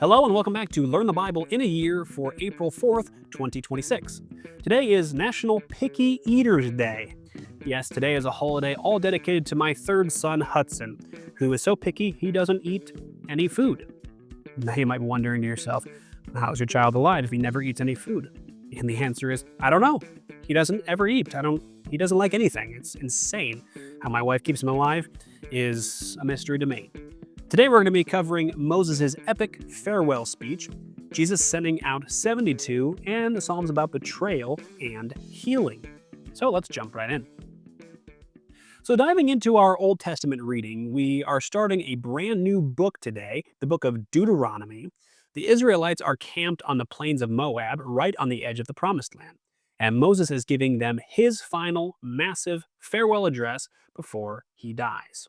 Hello and welcome back to Learn the Bible in a Year for April 4th, 2026. Today is National Picky Eaters Day. Yes, today is a holiday all dedicated to my third son, Hudson, who is so picky he doesn't eat any food. Now you might be wondering to yourself, how's your child alive if he never eats any food? And the answer is, I don't know. He doesn't ever eat. He doesn't like anything. It's insane. How my wife keeps him alive is a mystery to me. Today we're going to be covering Moses' epic farewell speech, Jesus sending out 72, and the Psalms about betrayal and healing. So let's jump right in. So diving into our Old Testament reading, we are starting a brand new book today, the book of Deuteronomy. The Israelites are camped on the plains of Moab, right on the edge of the Promised Land. And Moses is giving them his final massive farewell address before he dies.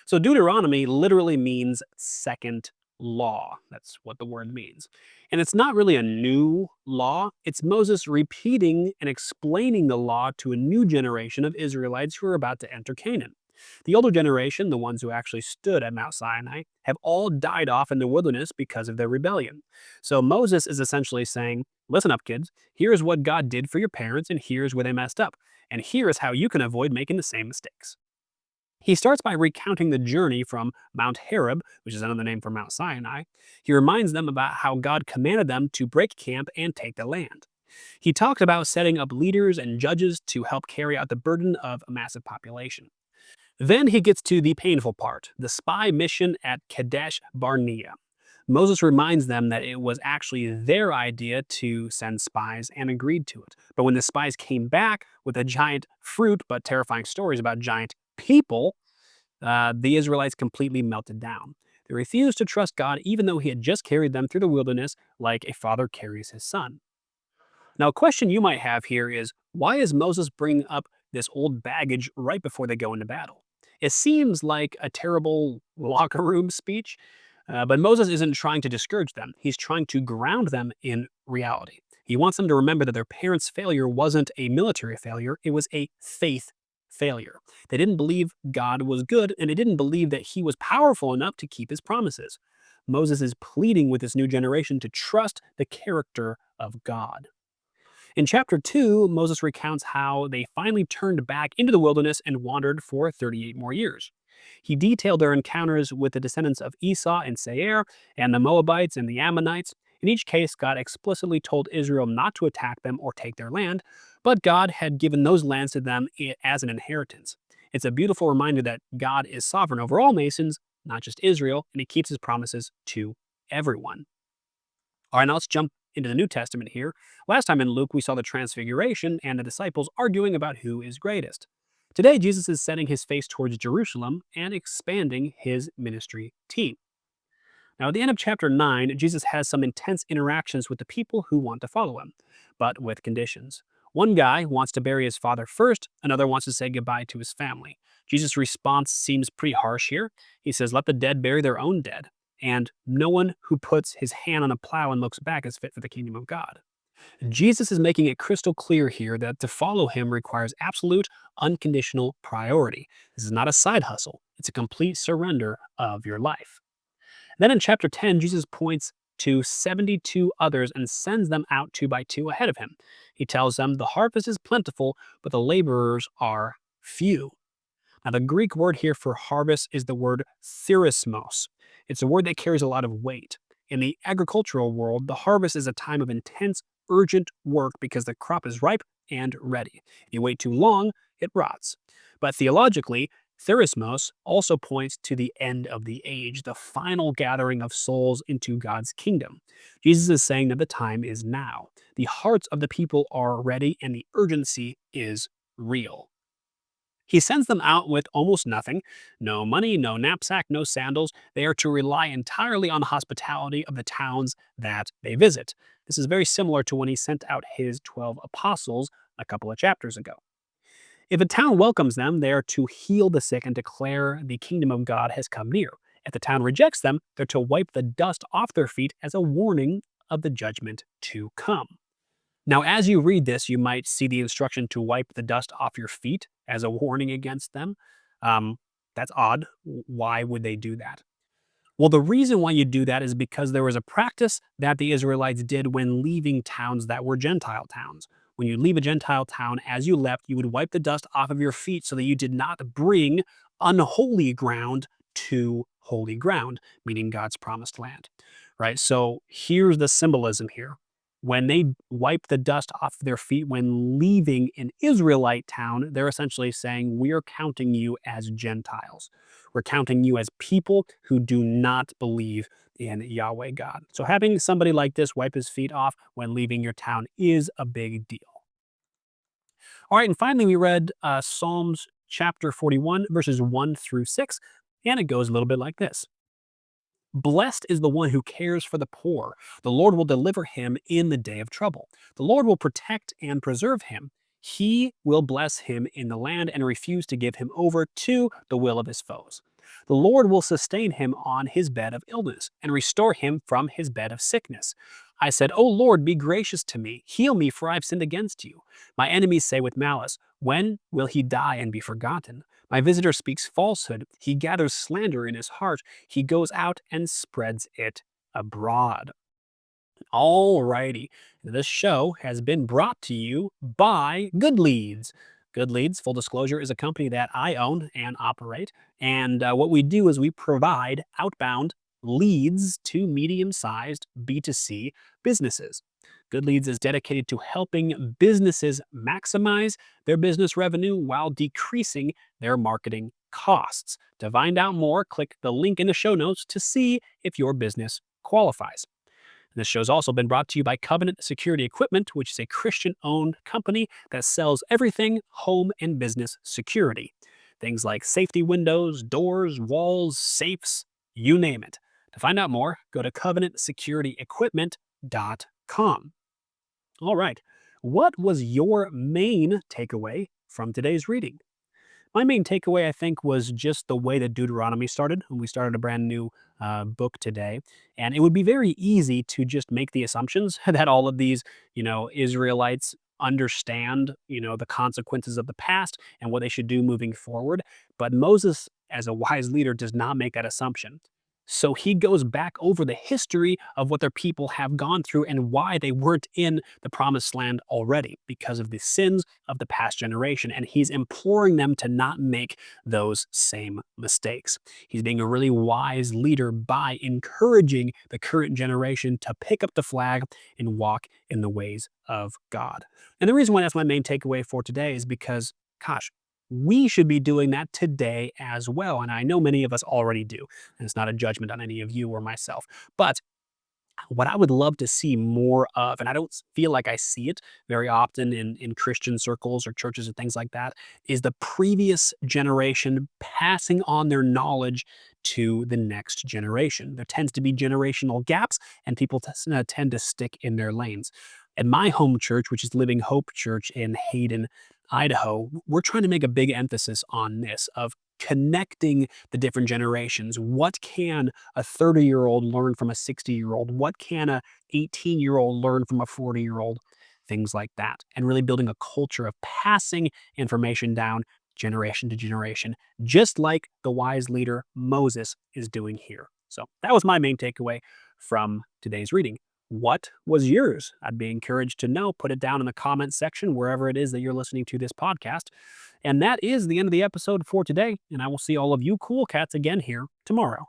So Deuteronomy literally means second law. That's what the word means. And it's not really a new law. It's Moses repeating and explaining the law to a new generation of Israelites who are about to enter Canaan. The older generation, the ones who actually stood at Mount Sinai, have all died off in the wilderness because of their rebellion. So Moses is essentially saying, listen up, kids. Here's what God did for your parents, and here's where they messed up. And here is how you can avoid making the same mistakes. He starts by recounting the journey from Mount Horeb, which is another name for Mount Sinai. He reminds them about how God commanded them to break camp and take the land. He talked about setting up leaders and judges to help carry out the burden of a massive population. Then he gets to the painful part, the spy mission at Kadesh Barnea. Moses reminds them that it was actually their idea to send spies and agreed to it. But when the spies came back with a giant fruit but terrifying stories about giant people, the Israelites completely melted down. They refused to trust God even though he had just carried them through the wilderness like a father carries his son. Now, a question you might have here is, why is Moses bringing up this old baggage right before they go into battle? It seems like a terrible locker room speech, but Moses isn't trying to discourage them. He's trying to ground them in reality. He wants them to remember that their parents' failure wasn't a military failure, it was a faith failure. They didn't believe God was good, and they didn't believe that he was powerful enough to keep his promises. Moses is pleading with this new generation to trust the character of God. In chapter 2, Moses recounts how they finally turned back into the wilderness and wandered for 38 more years. He detailed their encounters with the descendants of Esau and Seir, and the Moabites and the Ammonites. In each case, God explicitly told Israel not to attack them or take their land, but God had given those lands to them as an inheritance. It's a beautiful reminder that God is sovereign over all nations, not just Israel, and he keeps his promises to everyone. All right, now let's jump into the New Testament here. Last time in Luke, we saw the Transfiguration and the disciples arguing about who is greatest. Today, Jesus is setting his face towards Jerusalem and expanding his ministry team. Now, at the end of chapter 9, Jesus has some intense interactions with the people who want to follow him, but with conditions. One guy wants to bury his father first, another wants to say goodbye to his family. Jesus' response seems pretty harsh here. He says, let the dead bury their own dead, and no one who puts his hand on a plow and looks back is fit for the kingdom of God. Jesus is making it crystal clear here that to follow him requires absolute, unconditional priority. This is not a side hustle, it's a complete surrender of your life. Then in chapter 10, Jesus points to 72 others and sends them out two by two ahead of him. He tells them, the harvest is plentiful, but the laborers are few. Now, the Greek word here for harvest is the word therismos. It's a word that carries a lot of weight. In the agricultural world, the harvest is a time of intense, urgent work because the crop is ripe and ready. If you wait too long, it rots. But theologically, therismos also points to the end of the age, the final gathering of souls into God's kingdom. Jesus is saying that the time is now. The hearts of the people are ready and the urgency is real. He sends them out with almost nothing, no money, no knapsack, no sandals. They are to rely entirely on the hospitality of the towns that they visit. This is very similar to when he sent out his 12 apostles a couple of chapters ago. If a town welcomes them, they are to heal the sick and declare the kingdom of God has come near. If the town rejects them, they're to wipe the dust off their feet as a warning of the judgment to come. Now, as you read this, you might see the instruction to wipe the dust off your feet as a warning against them. That's odd. Why would they do that? Well, the reason why you do that is because there was a practice that the Israelites did when leaving towns that were Gentile towns. When you leave a Gentile town, as you left, you would wipe the dust off of your feet so that you did not bring unholy ground to holy ground, meaning God's promised land. Right? So here's the symbolism here. When they wipe the dust off their feet when leaving an Israelite town, they're essentially saying, we are counting you as Gentiles. We're counting you as people who do not believe in Yahweh God. So having somebody like this wipe his feet off when leaving your town is a big deal. All right, and finally, we read Psalms chapter 41, verses 1 through 6, and it goes a little bit like this. Blessed is the one who cares for the poor. The Lord will deliver him in the day of trouble. The Lord will protect and preserve him. He will bless him in the land and refuse to give him over to the will of his foes. The Lord will sustain him on his bed of illness and restore him from his bed of sickness. I said, O Lord, be gracious to me. Heal me, for I have sinned against you. My enemies say with malice, when will he die and be forgotten? My visitor speaks falsehood. He gathers slander in his heart. He goes out and spreads it abroad. Alrighty, this show has been brought to you by Good Leads. Good Leads, full disclosure, is a company that I own and operate. And what we do is we provide outbound leads to medium-sized B2C businesses. Good Leads is dedicated to helping businesses maximize their business revenue while decreasing their marketing costs. To find out more, click the link in the show notes to see if your business qualifies. This show's also been brought to you by Covenant Security Equipment, which is a Christian-owned company that sells everything home and business security. Things like safety windows, doors, walls, safes, you name it. To find out more, go to covenantsecurityequipment.com. All right, what was your main takeaway from today's reading? My main takeaway, I think, was just the way that Deuteronomy started. When we started a brand new book today, and it would be very easy to just make the assumptions that all of these, Israelites understand, the consequences of the past and what they should do moving forward. But Moses, as a wise leader, does not make that assumption. So he goes back over the history of what their people have gone through and why they weren't in the promised land already because of the sins of the past generation. And he's imploring them to not make those same mistakes. He's being a really wise leader by encouraging the current generation to pick up the flag and walk in the ways of God. And the reason why that's my main takeaway for today is because, gosh, we should be doing that today as well. And I know many of us already do. And it's not a judgment on any of you or myself. But what I would love to see more of, and I don't feel like I see it very often in Christian circles or churches and things like that, is the previous generation passing on their knowledge to the next generation. There tends to be generational gaps, and people tend to stick in their lanes. At my home church, which is Living Hope Church in Hayden, Idaho, we're trying to make a big emphasis on this of connecting the different generations. What can a 30-year-old learn from a 60-year-old? What can a 18-year-old learn from a 40-year-old? Things like that. And really building a culture of passing information down generation to generation, just like the wise leader Moses is doing here. So that was my main takeaway from today's reading. What was yours? I'd be encouraged to know. Put it down in the comments section, wherever it is that you're listening to this podcast. And that is the end of the episode for today. And I will see all of you cool cats again here tomorrow.